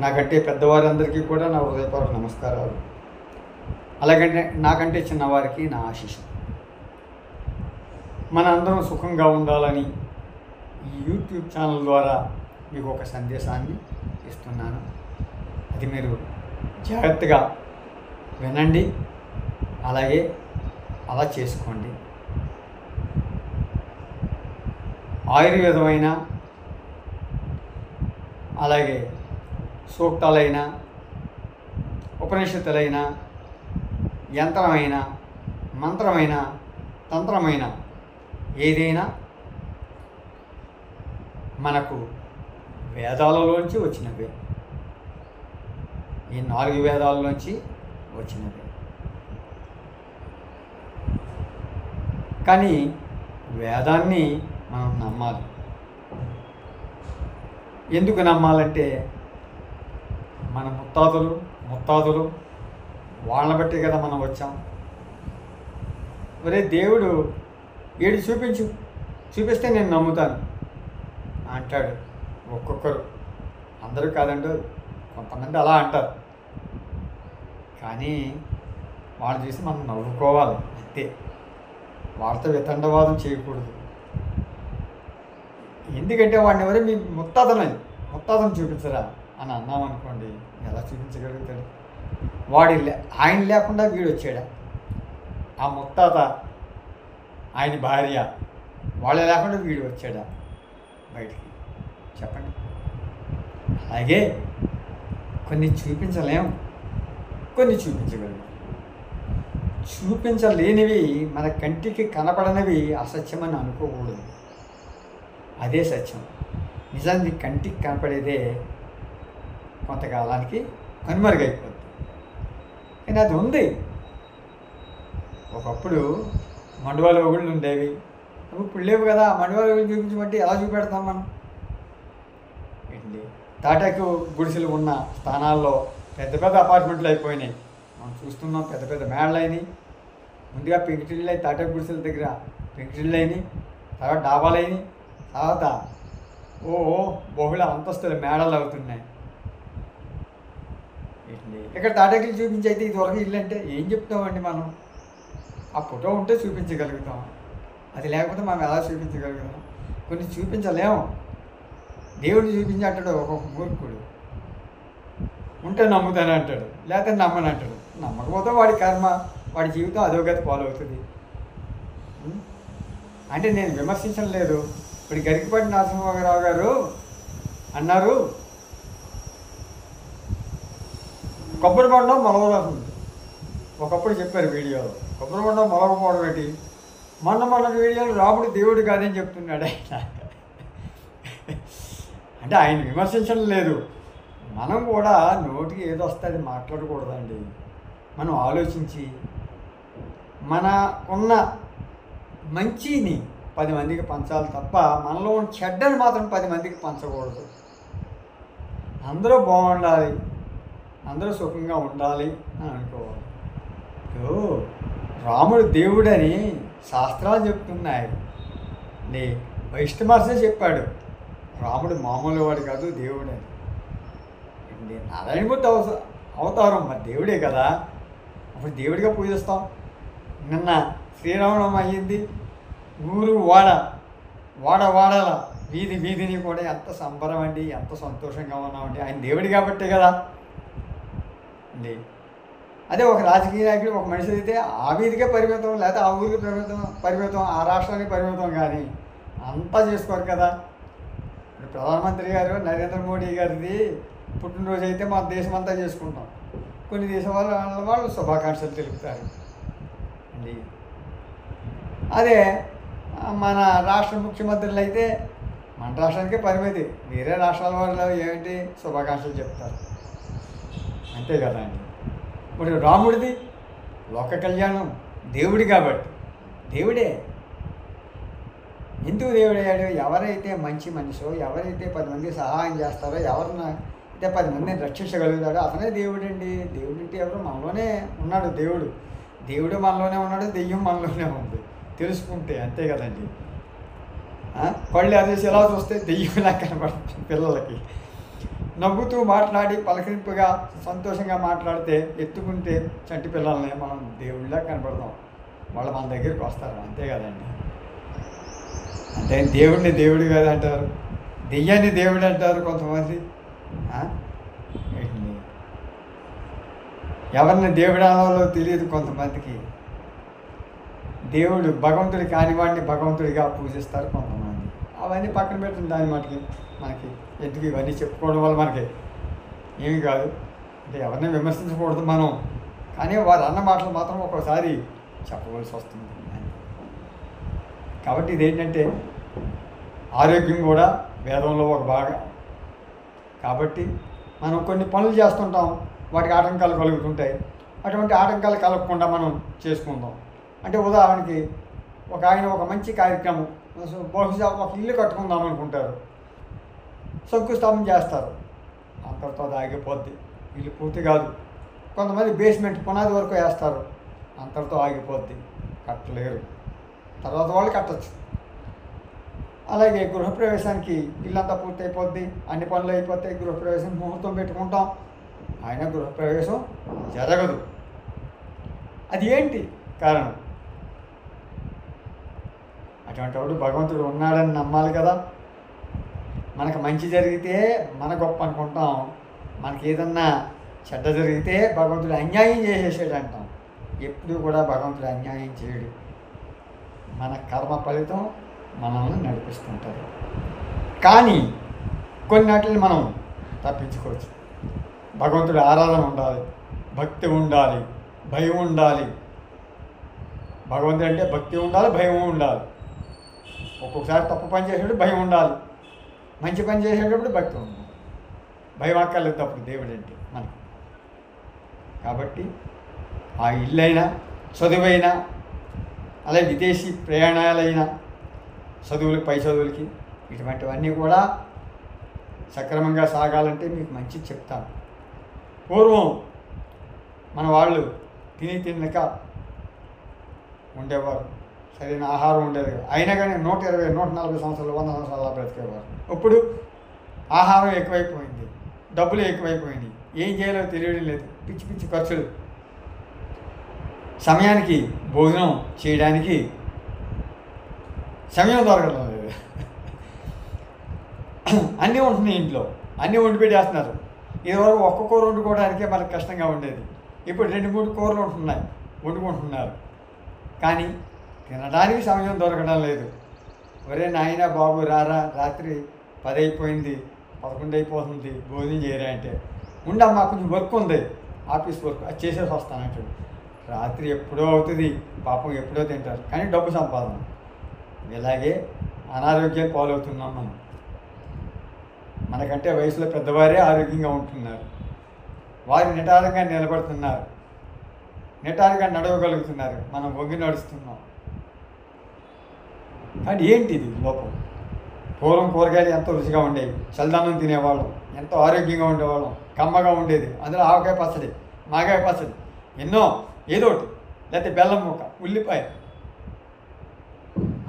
నాకంటే పెద్దవారందరికీ కూడా నా హృదయపూర్వక నమస్కారాలు. అలాగంటే నాకంటే చిన్నవారికి నా ఆశీస్సులు. మన అందరం సుఖంగా ఉండాలని ఈ యూట్యూబ్ ఛానల్ ద్వారా మీకు ఒక సందేశాన్ని ఇస్తున్నాను. అది మీరు జాగ్రత్తగా వినండి, అలాగే అలా చేసుకోండి. ఆయుర్వేదమైన, అలాగే సూక్తాలైన, ఉపనిషత్తులైన, యంత్రమైన, మంత్రమైన, తంత్రమైన ఏదైనా మనకు వేదాలలోంచి వచ్చినవే. ఈ 4 వేదాలలోంచి వచ్చినవే. కానీ వేదాన్ని మనం నమ్మాలి. ఎందుకు నమ్మాలంటే మన ముత్తాతలు వాళ్ళని బట్టి కదా మనం వచ్చాం. ఒరే దేవుడు ఏడు చూపిస్తే నేను నమ్ముతాను అంటాడు ఒక్కొక్కరు. అందరూ కాదండి, కొంతమంది అలా అంటారు. కానీ వాళ్ళు చూసి మనం నవ్వుకోవాలి అంతే. వాళ్ళతో వితండవాదం చేయకూడదు. ఎందుకంటే వాడిని ఎవరే మీ ముత్తాతను చూపించరా అని అన్నామనుకోండి, ఎలా చూపించగలుగుతాడు? ఆయన లేకుండా వీడు వచ్చాడా? ఆ ముత్తాత, ఆయన భార్య, వాళ్ళు లేకుండా వీడు వచ్చాడా బయటికి? చెప్పండి. అలాగే కొన్ని చూపించలేము, కొన్ని చూపించగలము. చూపించలేనివి, మన కంటికి కనపడనివి అసత్యమని అనుకోకూడదు. అదే సత్యం. నిజానికి కంటికి కనపడేదే కొంతకాలానికి కనుమరుగైపోతుంది. కానీ అది ఉంది. ఒకప్పుడు మండువాల ఓగుళ్ళు ఉండేవి, ఇప్పుడు లేవు కదా. మండువాల ఓగుళ్ళు చూపించమంటే ఎలా చూపెడతాం మనం? ఏంటి, తాటాకు గుడిసెలు ఉన్న స్థానాల్లో పెద్ద పెద్ద అపార్ట్మెంట్లు అయిపోయినాయి. మనం చూస్తున్నాం, పెద్ద పెద్ద మేడలు అయినాయి. ముందుగా పెంకుటిళ్ళు అయి, తాటాకు గుడిసెల దగ్గర పెంకుటిళ్ళు అయినాయి, తర్వాత డాబాలు అయినాయి, తర్వాత బహుళ అంతస్తుల మేడలు అవుతున్నాయి. ఇక్కడ తాటాకులు చూపించి అయితే ఇది వరకు ఇల్లు అంటే ఏం చెప్తామండి మనం? ఆ ఫోటో ఉంటే చూపించగలుగుతాం, అది లేకపోతే మనం ఎలా చూపించగలుగుతాం? కొన్ని చూపించలేము. దేవుడిని చూపించి అంటాడు ఒక్కొక్క మూర్ఖుడు. ఉంటే నమ్ముతాను అంటాడు, లేకపోతే నమ్మని అంటాడు. నమ్మకపోతే వాడి కర్మ, వాడి జీవితం అధోగతి పాలవుతుంది. అంటే నేను విమర్శించడం లేదు. ఇప్పుడు గరికపాటి నరసింహారావు గారు అన్నారు, కొబ్బరి బొండం మొలవలేదు. ఒకప్పుడు చెప్పారు వీడియోలో, కొబ్బరి బొండం మొలవకపోవడం ఏంటి? మొన్న వీడియోలో రాముడు దేవుడు కాదని చెప్తున్నాడు ఆయన. అంటే ఆయన విమర్శించడం లేదు. మనం కూడా నోటికి ఏదో వస్తే అది మాట్లాడకూడదండి. మనం ఆలోచించి మనకున్న మంచిని 10 మందికి పంచాలి తప్ప మనలో ఉన్న చెడ్డని మాత్రం 10 మందికి పంచకూడదు. అందరూ బాగుండాలి, అందరూ సుఖంగా ఉండాలి అని అనుకోవాలి. రాముడు దేవుడని శాస్త్రాలు చెప్తున్నాయి. వైష్ణవర్సే చెప్పాడు, రాముడు మామూలు వాడు కాదు దేవుడని. నారాయణమూర్తి అవతారం మరి దేవుడే కదా, అప్పుడు దేవుడిగా పూజిస్తాం. నిన్న శ్రీరామనవమి అయ్యింది. ఊరు వాడల వీధిని కూడా ఎంత సంబరం అండి, ఎంత సంతోషంగా ఉన్నామండి. ఆయన దేవుడి కాబట్టే కదా అండి. అదే ఒక రాజకీయ నాయకుడు, ఒక మనిషి అయితే ఆ వీధికే పరిమితం, లేకపోతే ఆ ఊరికి పరిమితం, ఆ రాష్ట్రానికి పరిమితం, కానీ అంతా చేసుకోరు కదా. ఇప్పుడు ప్రధానమంత్రి గారు నరేంద్ర మోడీ గారిది పుట్టినరోజు అయితే మన దేశం అంతా చేసుకుంటాం. కొన్ని దేశం వాళ్ళు శుభాకాంక్షలు తెలుపుతారు అండి. అదే మన రాష్ట్ర ముఖ్యమంత్రులు అయితే మన రాష్ట్రానికే పరిమితి, వేరే రాష్ట్రాల వాళ్ళు ఏంటి శుభాకాంక్షలు చెప్తారు, అంతే కదా అండి. ఇప్పుడు రాముడిది లోక కళ్యాణం, దేవుడి కాబట్టి దేవుడే. ఎందుకు దేవుడయ్యాడు? ఎవరైతే మంచి మనిషో, ఎవరైతే 10 మందికి సహాయం చేస్తారో, ఎవరిన అయితే 10 మందిని రక్షించగలుగుతాడో అతనే దేవుడండి. దేవుడు అంటే ఎవరు? మనలోనే ఉన్నాడు దేవుడు. దేవుడు మనలోనే ఉన్నాడు, దెయ్యం మనలోనే ఉంది తెలుసుకుంటే, అంతే కదండి. కళ్ళు అదేసి ఎలా చూస్తే దెయ్యంలా కనపడుతుంది పిల్లలకి. నవ్వుతూ మాట్లాడి పలకరింపుగా సంతోషంగా మాట్లాడితే ఎత్తుకుంటే చంటి పిల్లల్ని మనం దేవుళ్ళ కనపడతాం. వాళ్ళు మన దగ్గరికి వస్తారు, అంతే కదండి. అంటే దేవుడిని దేవుడు కాదు అంటారు, దెయ్యాన్ని దేవుడు అంటారు కొంతమంది. ఏంటి ఎవరిని దేవుడు అనాలో తెలియదు కొంతమందికి. దేవుడు భగవంతుడి కానివాడిని భగవంతుడిగా పూజిస్తారు కొంతమంది. అవన్నీ పక్కన పెట్టిన దాని మనకి ఎందుకు ఇవన్నీ చెప్పుకోవడం వల్ల మనకి ఏమి కాదు. అంటే ఎవరిని విమర్శించకూడదు మనం, కానీ వారు అన్న మాటలు మాత్రం ఒక్కోసారి చెప్పవలసి వస్తుంది. కాబట్టి ఇదేంటంటే ఆరోగ్యం కూడా వేదంలో ఒక భాగం. కాబట్టి మనం కొన్ని పనులు చేస్తుంటాం, వాటికి ఆటంకాలు కలుగుతుంటాయి. అటువంటి ఆటంకాలు కలగకుండా మనం చేసుకుందాం. అంటే ఉదాహరణకి ఆయన ఒక మంచి కార్యక్రమం, బహుశా ఒక ఇల్లు కట్టుకుందాం అనుకుంటారు, శంకుస్థాపన చేస్తారు, అంతటితో అది ఆగిపోద్ది, ఇల్లు పూర్తి కాదు. కొంతమంది బేస్మెంట్ పునాది వరకు వేస్తారు, అంతటితో ఆగిపోద్ది, కట్టలేరు, తర్వాత వాళ్ళు కట్టచ్చు. అలాగే గృహప్రవేశానికి ఇల్లంతా పూర్తి అయిపోద్ది, అన్ని పనులు అయిపోతాయి, గృహప్రవేశం ముహూర్తం పెట్టుకుంటాం, ఆయన గృహప్రవేశం జరగదు. అది ఏంటి కారణం? అటువంటి వాడు భగవంతుడు ఉన్నాడని నమ్మాలి కదా. మనకు మంచి జరిగితే మన గొప్ప అనుకుంటాం, మనకి ఏదన్నా చెడ్డ జరిగితే భగవంతుడు అన్యాయం చేసేసాడు అంటాం. ఎప్పుడు కూడా భగవంతుడు అన్యాయం చేయడు. మన కర్మ ఫలితం మనల్ని నడిపిస్తుంటారు. కానీ కొన్నిటిని మనం తప్పించుకోవచ్చు. భగవంతుడి ఆరాధన ఉండాలి, భక్తి ఉండాలి, భయం ఉండాలి. భగవంతుడు అంటే భక్తి ఉండాలి, భయం ఉండాలి. ఒక్కొక్కసారి తప్పు పని చేసేటప్పుడు భయం ఉండాలి, మంచి పని చేసేటప్పుడు భక్తి ఉండాలి. భయం అక్కర్లేదు అప్పుడు దేవుడు అంటే మనకి. కాబట్టి ఆ ఇల్లైనా, చదువైనా, అలాగే విదేశీ ప్రయాణాలైనా, చదువులకి, పై చదువులకి, ఇటువంటివన్నీ కూడా సక్రమంగా సాగాలంటే మీకు మంచి చెప్తాను. పూర్వం మన వాళ్ళు తినక ఉండేవారు, సరైన ఆహారం ఉండేది. అయినా కానీ 120, 140 సంవత్సరాలు, 100 సంవత్సరాలు బ్రతికేవారు. ఇప్పుడు ఆహారం ఎక్కువైపోయింది, డబ్బులు ఎక్కువైపోయింది, ఏం చేయాలో తెలియడం లేదు, పిచ్చి పిచ్చి ఖర్చులు, సమయానికి భోజనం చేయడానికి సమయం దొరకడం లేదు. అన్నీ ఉంటున్నాయి ఇంట్లో, అన్నీ వండి పెట్టేస్తున్నారు. ఇదివరకు ఒక్క కూర వండుకోవడానికే మనకు కష్టంగా ఉండేది, ఇప్పుడు 2-3 కూరలు వండుకుంటున్నారు. కానీ తినడానికి సమయం దొరకడం లేదు. ఒరే నాయన బాబు రారా, రాత్రి 10 అయిపోయింది, 11 అయిపోతుంది, భోజనం చేయరా అంటే, ఉండమ్మా కొంచెం వర్క్ ఉంది, ఆఫీస్ వర్క్, అది చేసేసి వస్తానంటాడు. రాత్రి ఎప్పుడో అవుతుంది, పాపం ఎప్పుడో తింటారు, కానీ డబ్బు సంపాదన. ఇలాగే అనారోగ్యం పాలవుతున్నాం మనం. మనకంటే వయసులో పెద్దవారే ఆరోగ్యంగా ఉంటున్నారు, వారు నిటారుగా నిలబడుతున్నారు, నిటారుగా నడవగలుగుతున్నారు, మనం వంగి నడుస్తున్నాం. కానీ ఏంటిది లోపం? పూర్వం కూరగాయలు ఎంతో రుచిగా ఉండేవి, చల్లదన్నం తినేవాళ్ళం, ఎంతో ఆరోగ్యంగా ఉండేవాళ్ళం, కమ్మగా ఉండేది. అందులో ఆవకాయ పచ్చడి, మాగాయ పచ్చడి, ఎన్నో, ఏదో ఒకటి, లేకపోతే బెల్లం ముక్క, ఉల్లిపాయ,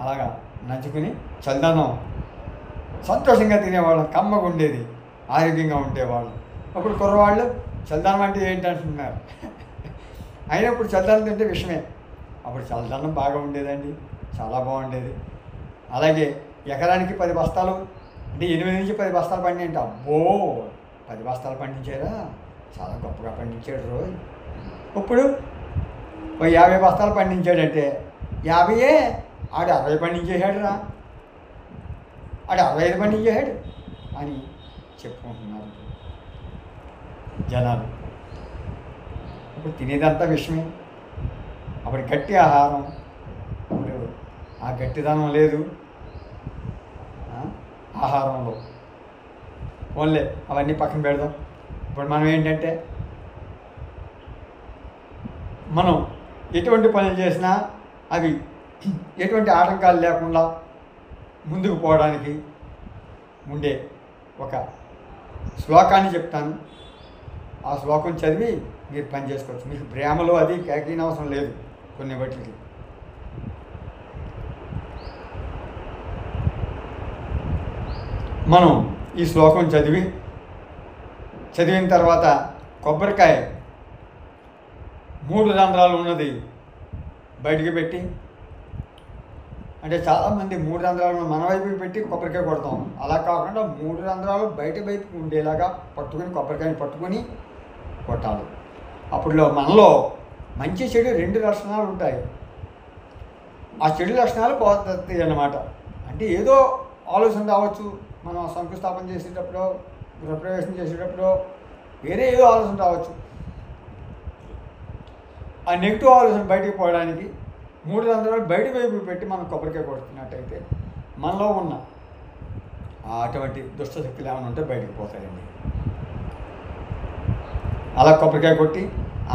అలాగా నంచుకుని చల్లదన్నం సంతోషంగా తినేవాళ్ళం, కమ్మగా ఉండేది, ఆరోగ్యంగా ఉండేవాళ్ళం. అప్పుడు కుర్రవాళ్ళు చల్లదనం అంటే ఏంటంటున్నారు. అయినప్పుడు చల్లదనం తింటే విషమే. అప్పుడు చల్లదనం బాగా ఉండేదండి, చాలా బాగుండేది. అలాగే ఎకరానికి 10 బస్తాలు, అంటే 8 నుంచి 10 బస్తాలు పండింట. అబ్బో, 10 బస్తాలు పండించారా, చాలా గొప్పగా పండించాడు రోజు. ఇప్పుడు 50 బస్తాలు పండించాడంటే 50, ఆడు 60 పండించేసాడు రా, ఆడు 65 పండించేసాడు అని చెప్పుకుంటున్నారు జనాలు. ఇప్పుడు తినేదంతా విషమే. అప్పుడు గట్టి ఆహారం, ఇప్పుడు ఆ గట్టిదనం లేదు ఆహారంలో. ఓన్లే అవన్నీ పక్కన పెడదాం. ఇప్పుడు మనం ఏంటంటే, మనం ఎటువంటి పనులు చేసినా అవి ఎటువంటి ఆటంకాలు లేకుండా ముందుకు పోవడానికి ఉండే ఒక శ్లోకాన్ని చెప్తాను. ఆ శ్లోకం చదివి మీరు పని చేసుకోవచ్చు. మీకు ప్రేమలో అది కేకీనవసరం లేదు కొన్ని వాటికి. మనం ఈ శ్లోకం చదివి చదివిన తర్వాత కొబ్బరికాయ 3 రంధ్రాలు ఉన్నది బయటికి పెట్టి, అంటే చాలామంది 3 రంధ్రాలను మన వైపుకి పెట్టి కొబ్బరికాయ కొడతాం. అలా కాకుండా 3 రంధ్రాలు బయట వైపుకి ఉండేలాగా పట్టుకొని కొబ్బరికాయని పట్టుకొని కొట్టాలి. అప్పుడు మనలో మంచి చెడు 2 లక్షణాలు ఉంటాయి. ఆ చెడు లక్షణాలు పోతాయి అన్నమాట. అంటే ఏదో ఆలోచన రావచ్చు, మనం శంకుస్థాపన చేసేటప్పుడు, గృహప్రవేశం చేసేటప్పుడు వేరే ఏదో ఆలోచన రావచ్చు. ఆ నెగిటివ్ ఆలోచన బయటికి పోవడానికి 3 రంధ్రాలు బయట వైపు పెట్టి మనం కొబ్బరికాయ కొడుతున్నట్టయితే మనలో ఉన్న అటువంటి దుష్టశక్తులు ఏమైనా ఉంటే బయటికి పోతాయండి. అలా కొబ్బరికాయ కొట్టి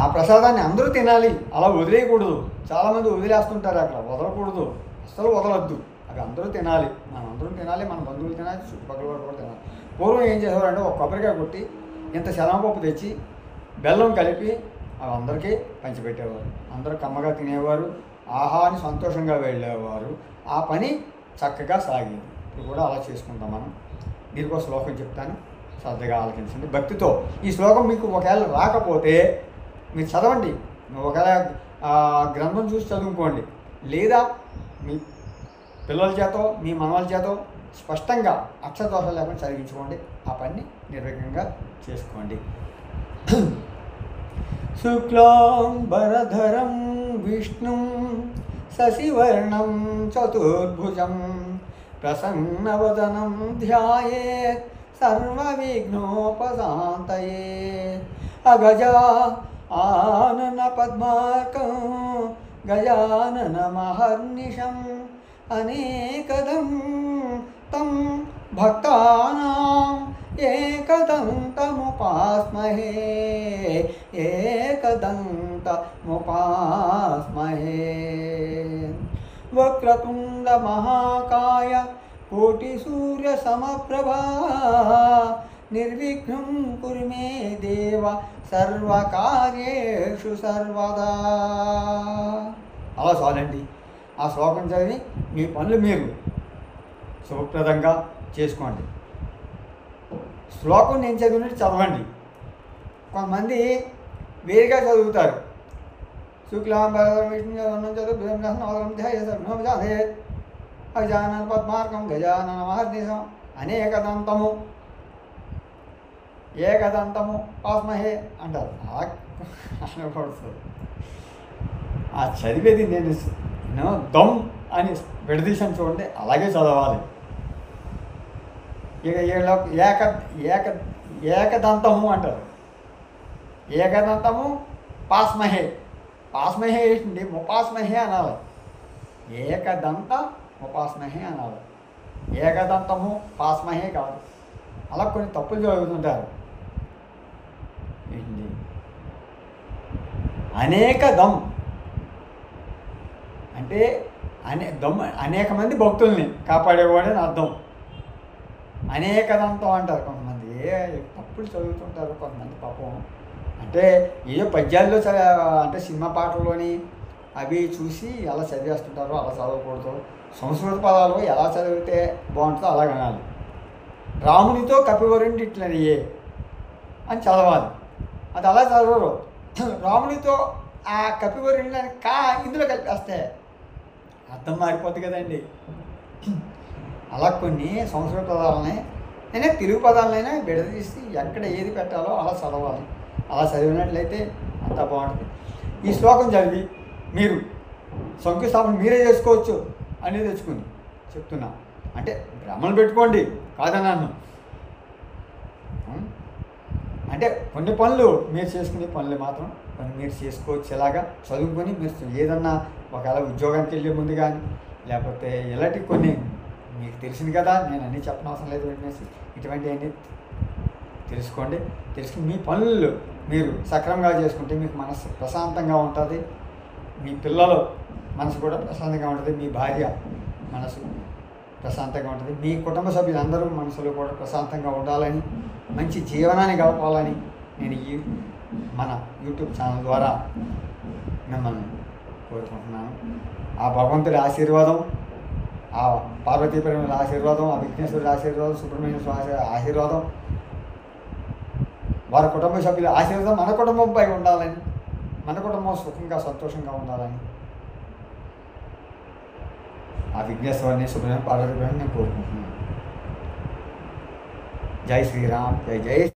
ఆ ప్రసాదాన్ని అందరూ తినాలి, అలా వదిలేయకూడదు. చాలామంది వదిలేస్తుంటారు, అక్కడ వదలకూడదు, అస్సలు వదలొద్దు. అవి అందరూ తినాలి, మనం అందరం తినాలి, మన బంధువులు తినాలి, చుట్టుపక్కల వారు కూడా తినాలి. పూర్వం ఏం చేసేవారంటే ఒక కొబ్బరికాయ కొట్టి ఇంత శనగపప్పు తెచ్చి బెల్లం కలిపి అవి అందరికీ పంచిపెట్టేవారు. అందరూ కమ్మగా తినేవారు, ఆహాని సంతోషంగా వెళ్ళేవారు. ఆ పని చక్కగా సాగేది. ఇప్పుడు కూడా అలా చేసుకుంటాం మనం. దీనికి ఒక శ్లోకం చెప్తాను, శ్రద్ధగా ఆలకించండి భక్తితో. ఈ శ్లోకం మీకు ఒకవేళ రాకపోతే మీరు చదవండి, ఒకవేళ గ్రంథం చూసి చదువుకోండి, లేదా మీ పిల్లల చేతో మీ మనవల చేతో స్పష్టంగా అక్షరదోషాలు లేకుండా చదివించుకోండి. ఆ పని నిర్విఘ్నంగా చేసుకోండి. శుక్లాంబరధరం విష్ణుం శశివర్ణం చతుర్భుజం ప్రసన్నవదనం ధ్యాయేత్ సర్వవిఘ్నోపశాంతయే. అగజా ఆనన పద్మార్కం గజానన మహర్నిశం అనేకదం తం భక్తానాం ఏకదంతముపాస్మహే ఏకదంతముపాస్మహే. వక్రతుండ మహాకాయ కోటి సూర్య సమప్రభా నిర్విఘ్నం కురు మే దేవ సర్వకార్యేషు సర్వదా. అలా చాలండి. ఆ శ్లోకం చదివి మీ పనులు మీరు శుభప్రదంగా చేసుకోండి. శ్లోకం నేను చదివినట్టు చదవండి. కొంతమంది వేరుగా చదువుతారు. శుక్లాంబరధరం విష్ణుం చతుర్భుజం అజానన పద్మార్కం గజానన మహర్నిశం అనేకదంతము ఏకదంతము పాస్మహే అంటారు. అనకూడదు. ఆ చదివేది నేను దమ్ అని విడదీశాను చూడండి, అలాగే చదవాలి. ఇక ఏకదంతము అంటారు. ఏకదంతము పాస్మహే, పాస్మహే ఏంటి, ముపాస్మహే అనాలి. ఏకదంత ముపాస్మహే అనాలి, ఏకదంతము పాస్మహే కాదు. అలా కొన్ని తప్పులు చదువుతుంటారు. ఏంటి అనేక దమ్ అంటే అనేక మంది భక్తుల్ని కాపాడేవాడని అర్థం. అనేకదంతం అంటారు కొంతమంది. తప్పులు చదువుతుంటారు కొంతమంది పాపం. అంటే ఏదో పద్యాల్లో అంటే సినిమా పాటల్లోని అవి చూసి ఎలా చదివేస్తుంటారో అలా చదవకూడదు. సంస్కృత పదాలు ఎలా చదివితే బాగుంటుందో అలా వినాలి. రామునితో కపివరుణ్ణి ఇట్లనియే అని చదవాలి. అది అలా చదవరు. రామునితో ఆ కపివరుణ్ణి అని ఇందులో కలిపేస్తే అర్థం మారిపోద్ది కదండి. అలా కొన్ని సంస్కృత పదాలని నేనే తెలుగు పదాలనైనా విడదీసి ఎక్కడ ఏది పెట్టాలో అలా చదవాలి. అలా చదివినట్లయితే అంతా బాగుంటుంది. ఈ శ్లోకం చదివి మీరు శంకుస్థాపన మీరే చేసుకోవచ్చు అనేది తెచ్చుకుని చెప్తున్నా. అంటే బ్రాహ్మణులు పెట్టుకోండి కాదన్నాను. అంటే కొన్ని పనులు మీరు చేసుకునే పనులు మాత్రం కొన్ని మీరు చేసుకోవచ్చు. ఇలాగా చదువుకొని మీరు ఏదన్నా ఒకవేళ ఉద్యోగానికి వెళ్ళే ముందు కానీ లేకపోతే ఇలాంటి కొన్ని మీకు తెలిసింది కదా, నేను అన్నీ చెప్పనవసరం లేదు. ఇటువంటివన్నీ తెలుసుకోండి. తెలుసుకుని మీ పనులు మీరు సక్రమంగా చేసుకుంటే మీకు మనసు ప్రశాంతంగా ఉంటుంది. మీ పిల్లలు మనసు కూడా ప్రశాంతంగా ఉంటుంది. మీ భార్య మనసు ప్రశాంతంగా ఉంటుంది. మీ కుటుంబ సభ్యులందరూ మనసులో కూడా ప్రశాంతంగా ఉండాలని, మంచి జీవనాన్ని గడపాలని నేను మన యూట్యూబ్ ఛానల్ ద్వారా మిమ్మల్ని కోరుకుంటున్నాను. ఆ భగవంతుడి ఆశీర్వాదం, ఆ పార్వతీపురం ఆశీర్వాదం, ఆ విఘ్నేశ్వరుడి ఆశీర్వాదం, సుబ్రహ్మణ్య స్వామి ఆశీర్వాదం వారి కుటుంబ సభ్యుల ఆశీర్వాదం మన కుటుంబంపై ఉండాలని, మన కుటుంబం సుఖంగా సంతోషంగా ఉండాలని ఆ విఘ్నేశ్వరుని సుబ్రహ్మణ్య పార్వతి నేను కోరుకుంటున్నాను. జై శ్రీరామ్, జై జై